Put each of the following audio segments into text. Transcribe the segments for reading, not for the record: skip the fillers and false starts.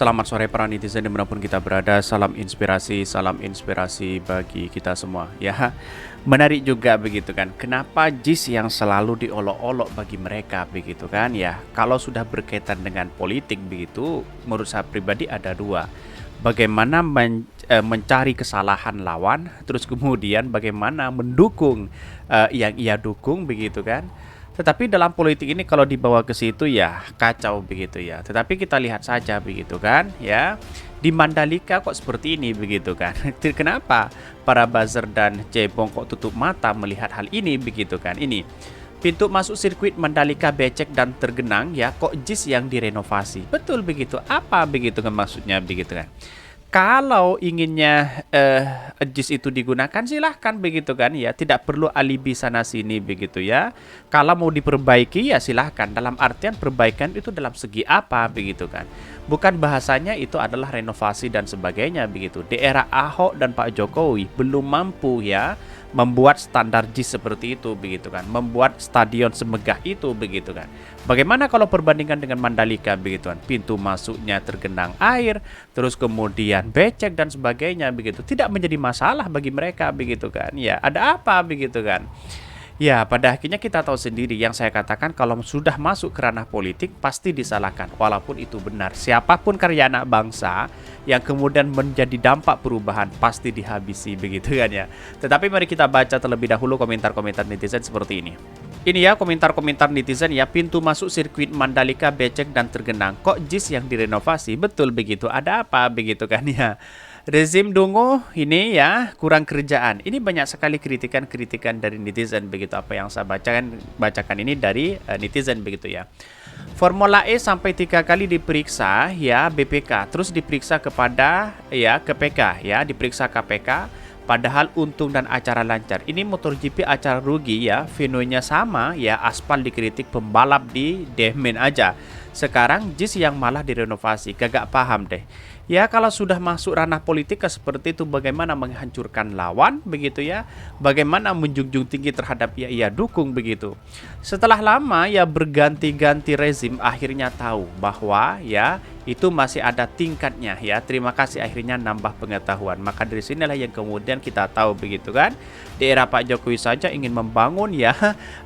Selamat sore para netizen dimanapun kita berada. Salam inspirasi bagi kita semua. Ya, menarik juga begitu kan. Kenapa JIS yang selalu diolok-olok bagi mereka begitu kan? Ya, kalau sudah berkaitan dengan politik begitu, menurut saya pribadi ada dua. Bagaimana mencari kesalahan lawan, terus kemudian bagaimana mendukung yang ia dukung begitu kan? Tetapi dalam politik ini kalau dibawa ke situ ya kacau begitu ya. Tetapi kita lihat saja begitu kan ya. Di Mandalika kok seperti ini begitu kan. Kenapa para buzzer dan cebong kok tutup mata melihat hal ini begitu kan. Ini pintu masuk sirkuit Mandalika becek dan tergenang ya, kok JIS yang direnovasi. Betul begitu. Apa begitu kan maksudnya begitu kan. Kalau inginnya JIS itu digunakan silahkan begitu kan ya, tidak perlu alibi sana sini begitu ya. Kalau mau diperbaiki ya silahkan, dalam artian perbaikan itu dalam segi apa begitu kan. Bukan bahasanya itu adalah renovasi dan sebagainya begitu. Di era Ahok dan Pak Jokowi belum mampu ya membuat standar JIS seperti itu begitu kan, membuat stadion semegah itu begitu kan. Bagaimana kalau perbandingan dengan Mandalika begitu kan, pintu masuknya tergenang air, terus kemudian becek dan sebagainya begitu, tidak menjadi masalah bagi mereka begitu kan. Ya, ada apa begitu kan. Ya, pada akhirnya kita tahu sendiri yang saya katakan, kalau sudah masuk ke ranah politik pasti disalahkan, walaupun itu benar. Siapapun karya anak bangsa yang kemudian menjadi dampak perubahan pasti dihabisi begitu kan ya. Tetapi mari kita baca terlebih dahulu komentar-komentar netizen seperti ini. Ini ya komentar-komentar netizen ya, pintu masuk sirkuit Mandalika becek dan tergenang. Kok JIS yang direnovasi? Betul begitu. Ada apa begitu kan ya? Rezim Dungo ini ya kurang kerjaan. Ini banyak sekali kritikan-kritikan dari netizen begitu, apa yang saya bacakan ini dari netizen begitu ya. Formula E sampai 3 kali diperiksa ya BPK, terus diperiksa kepada ya KPK ya, diperiksa KPK. Padahal untung dan acara lancar. Ini MotoGP acara rugi ya, venue-nya sama ya, aspal dikritik, pembalap di demen aja. Sekarang JIS yang malah direnovasi, gagak paham deh. Ya kalau sudah masuk ranah politik seperti itu, bagaimana menghancurkan lawan begitu ya, bagaimana menjunjung tinggi terhadap ia dukung begitu. Setelah lama ya berganti-ganti rezim, akhirnya tahu bahwa ya itu masih ada tingkatnya ya. Terima kasih akhirnya nambah pengetahuan. Maka dari sinilah yang kemudian kita tahu begitu kan. Di era Pak Jokowi saja ingin membangun ya,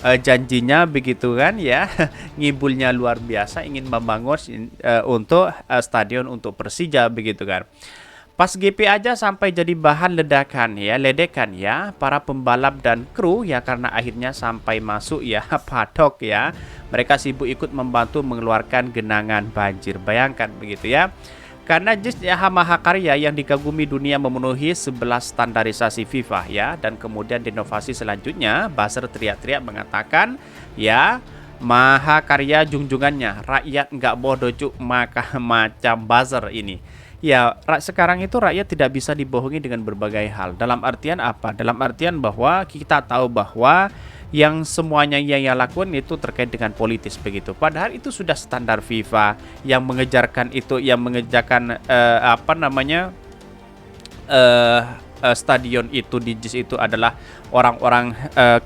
janjinya begitu kan ya, ngibulnya luar biasa, ingin membangun untuk stadion untuk Persija begitu kan. Pas GP aja sampai jadi bahan ledakan ya, ledekan ya para pembalap dan kru ya, karena akhirnya sampai masuk ya paddock ya. Mereka sibuk ikut membantu mengeluarkan genangan banjir. Bayangkan begitu ya. Karena JIS Mahakarya yang dikagumi dunia memenuhi 11 standarisasi FIFA ya, dan kemudian di inovasi selanjutnya buzzer teriak-teriak mengatakan ya Mahakarya junjungannya rakyat nggak bodoh cuk, maka macam buzzer ini. Ya, sekarang itu rakyat tidak bisa dibohongi dengan berbagai hal. Dalam artian apa? Dalam artian bahwa kita tahu bahwa yang semuanya yang ia lakukan itu terkait dengan politis begitu. Padahal itu sudah standar FIFA yang mengejarkan itu, yang mengejarkan stadion itu di JIS itu adalah orang-orang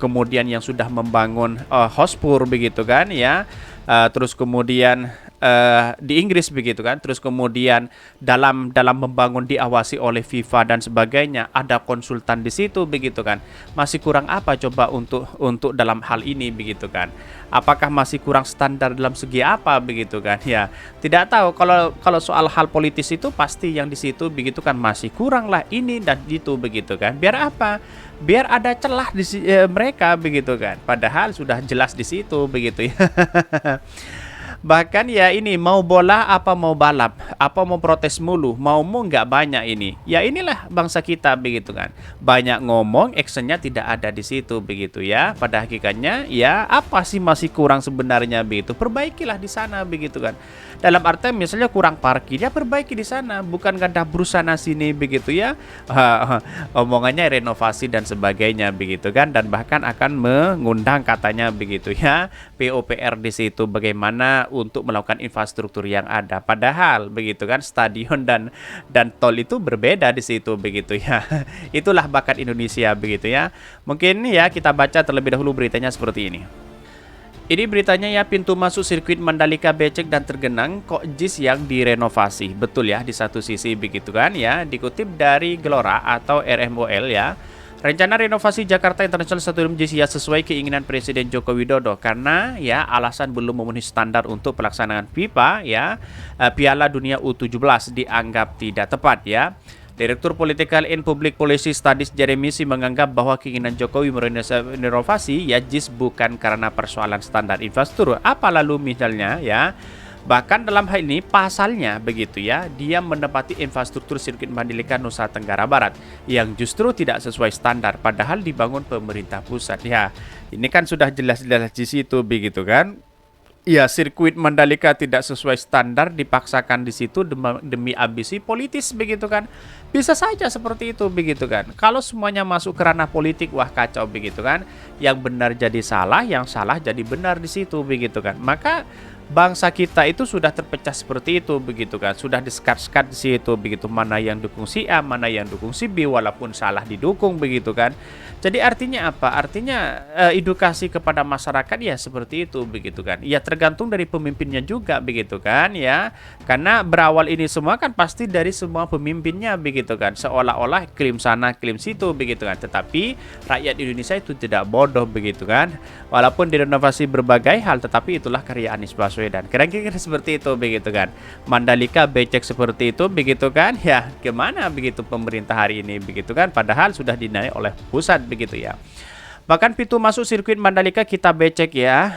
kemudian yang sudah membangun Hotspur begitu kan ya. Terus kemudian di Inggris begitu kan, terus kemudian dalam membangun diawasi oleh FIFA dan sebagainya, ada konsultan di situ begitu kan. Masih kurang apa coba untuk dalam hal ini begitu kan? Apakah masih kurang standar dalam segi apa begitu kan ya? Tidak tahu. Kalau soal hal politis itu pasti yang di situ begitu kan, masih kurang lah ini dan itu begitu kan. Biar apa? Biar ada celah di mereka begitu kan. Padahal sudah jelas di situ begitu ya. Bahkan ya ini mau bola apa mau balap, apa mau protes mulu, maumu nggak banyak ini. Ya inilah bangsa kita begitu kan. Banyak ngomong, actionnya tidak ada di situ begitu ya. Pada hakikatnya ya apa sih masih kurang sebenarnya begitu. Perbaikilah di sana begitu kan. Dalam arti misalnya kurang parkir ya perbaiki di sana, bukan ganda sana sini begitu ya. Omongannya renovasi dan sebagainya begitu kan, dan bahkan akan mengundang katanya begitu ya PUPR di situ, bagaimana untuk melakukan infrastruktur yang ada. Padahal begitu kan stadion dan tol itu berbeda di situ begitu ya. Itulah bakat Indonesia begitu ya. Mungkin ya kita baca terlebih dahulu beritanya seperti ini. Ini beritanya ya, pintu masuk sirkuit Mandalika becek dan tergenang, kok JIS yang direnovasi. Betul ya, di satu sisi begitu kan ya, dikutip dari Gelora atau RMOL ya. Rencana renovasi Jakarta International Stadium JIS ya sesuai keinginan Presiden Joko Widodo karena ya alasan belum memenuhi standar untuk pelaksanaan FIFA ya, Piala Dunia U17 dianggap tidak tepat ya. Direktur Political and Public Policy Studies Jeremy Si menganggap bahwa keinginan Jokowi merenovasi ya JIS bukan karena persoalan standar infrastruktur. Apa lalu misalnya ya? Bahkan dalam hal ini pasalnya begitu ya, dia menempati infrastruktur sirkuit Mandalika Nusa Tenggara Barat yang justru tidak sesuai standar padahal dibangun pemerintah pusat. Ya, ini kan sudah jelas-jelas di situ begitu kan. Ya, sirkuit Mandalika tidak sesuai standar dipaksakan di situ demi ambisi politis begitu kan. Bisa saja seperti itu begitu kan. Kalau semuanya masuk ke ranah politik, wah kacau begitu kan. Yang benar jadi salah, yang salah jadi benar di situ begitu kan. Maka bangsa kita itu sudah terpecah seperti itu begitu kan. Sudah di-skat-skat di situ begitu, mana yang dukung si A, mana yang dukung si B walaupun salah didukung begitu kan. Jadi artinya apa? Artinya edukasi kepada masyarakat ya seperti itu begitu kan. Ya tergantung dari pemimpinnya juga begitu kan ya. Karena berawal ini semua kan pasti dari semua pemimpinnya begitu kan. Seolah-olah klaim sana klaim situ begitu kan. Tetapi rakyat Indonesia itu tidak bodoh begitu kan. Walaupun direnovasi berbagai hal tetapi itulah karya Anies Baswedan. Kira-kira seperti itu begitu kan. Mandalika becek seperti itu begitu kan. Ya gimana begitu pemerintah hari ini begitu kan. Padahal sudah dinilai oleh pusat begitu ya. Bahkan pintu masuk sirkuit Mandalika kita becek ya,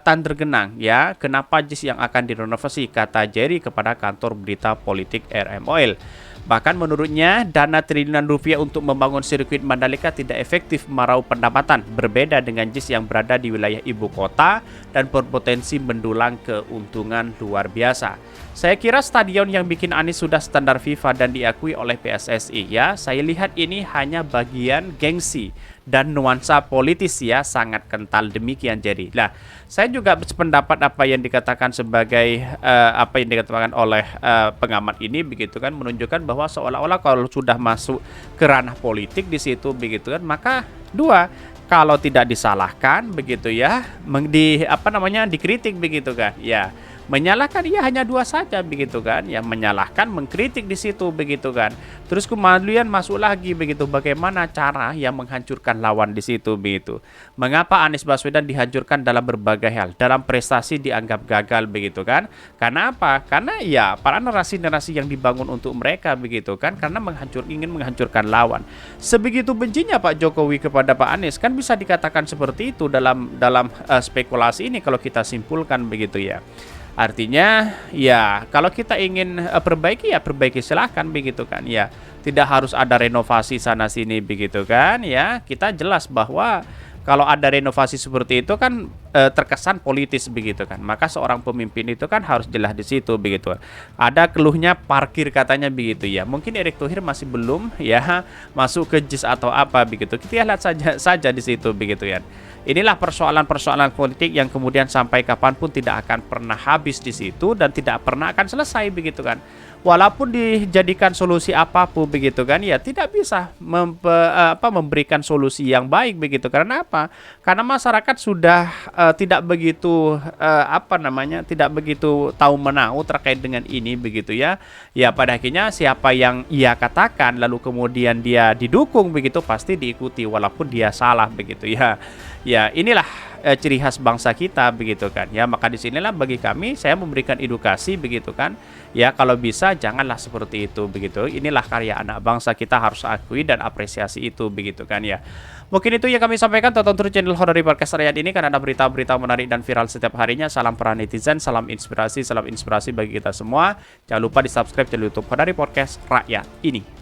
tan tergenang ya. Kenapa JIS yang akan direnovasi, kata Jerry kepada kantor berita politik RMOL. Bahkan menurutnya dana triliunan rupiah untuk membangun sirkuit Mandalika tidak efektif meraup pendapatan, berbeda dengan JIS yang berada di wilayah ibu kota dan berpotensi mendulang keuntungan luar biasa. Saya kira stadion yang bikin Anies sudah standar FIFA dan diakui oleh PSSI ya. Saya lihat ini hanya bagian gengsi dan nuansa politis ya, sangat kental demikian jadi. Nah, saya juga sependapat apa yang dikatakan sebagai apa yang dikatakan oleh pengamat ini begitu kan, menunjukkan bahwa seolah-olah kalau sudah masuk ke ranah politik di situ begitu kan, maka dua, kalau tidak disalahkan begitu ya, dikritik begitu kan. Ya, menyalahkan ya hanya dua saja begitu kan, ya menyalahkan, mengkritik di situ begitu kan. Terus kemudian masuk lagi begitu, bagaimana cara yang menghancurkan lawan di situ begitu. Mengapa Anies Baswedan dihancurkan dalam berbagai hal, dalam prestasi dianggap gagal begitu kan? Karena apa? Karena ya para narasi-narasi yang dibangun untuk mereka begitu kan, karena ingin menghancurkan lawan. Sebegitu bencinya Pak Jokowi kepada Pak Anies, kan bisa dikatakan seperti itu dalam spekulasi ini kalau kita simpulkan begitu ya. Artinya ya kalau kita ingin perbaiki ya perbaiki, silahkan begitu kan ya. Tidak harus ada renovasi sana sini begitu kan ya. Kita jelas bahwa kalau ada renovasi seperti itu kan terkesan politis begitu kan. Maka seorang pemimpin itu kan harus jelas di situ begitu. Ada keluhnya parkir katanya begitu ya. Mungkin Erick Thohir masih belum ya masuk ke JIS atau apa begitu. Kita lihat saja di situ begitu ya. Inilah persoalan-persoalan politik yang kemudian sampai kapanpun tidak akan pernah habis di situ dan tidak pernah akan selesai begitu kan. Walaupun dijadikan solusi apapun begitu kan, ya tidak bisa memberikan solusi yang baik begitu. Karena apa? Karena masyarakat sudah tidak begitu tidak begitu tahu menahu terkait dengan ini begitu ya. Ya pada akhirnya siapa yang ia katakan lalu kemudian dia didukung begitu pasti diikuti walaupun dia salah begitu ya. Ya inilah ciri khas bangsa kita begitu kan ya. Maka disinilah bagi kami saya memberikan edukasi begitu kan ya, kalau bisa janganlah seperti itu begitu. Inilah karya anak bangsa, kita harus akui dan apresiasi itu begitu kan ya. Mungkin itu yang kami sampaikan. Tonton terus channel Horary Podcast Rakyat ini karena ada berita-berita menarik dan viral setiap harinya. Salam para netizen, salam inspirasi bagi kita semua. Jangan lupa di subscribe channel YouTube Horary Podcast Rakyat ini.